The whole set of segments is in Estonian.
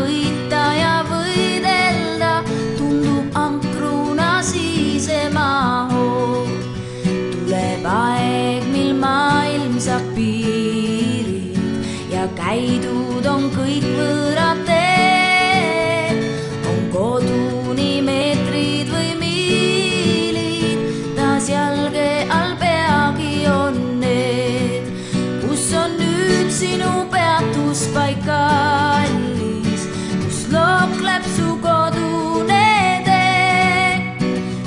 võita ja võidelda, tundub ankruna sisema hoog. Tuleb aeg, mil maailm saab piirid ja käidud on kõik võõrad teed. On koduni meetrid või miilid, taas jalge all peagi on need. Kus on nüüd sinu peatuspaik kallis, kus lookleb su kodune tee?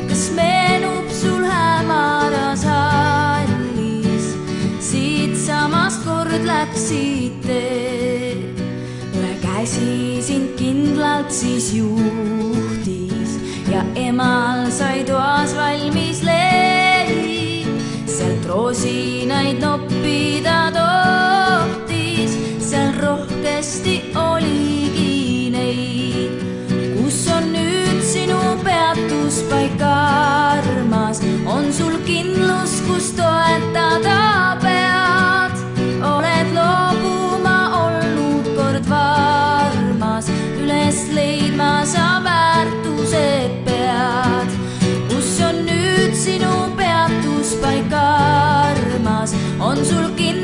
Kas meenub sul hämaras hallis, siit samast kord läksid teed? Üle käsi sind kindlalt siis juhtis ja emal sai toas valmis leib. Sealt roosinaid noppida tohtis, seal rohkesti oligi neid. Kus on nüüd sinu peatuspaik armas, on sul kindlus, kus toetada pead? Oled loobuma olnud kord varmas, üles leidma sa väärtused pead. Kus on nüüd sinu peatuspaik armas, on sul kindlus,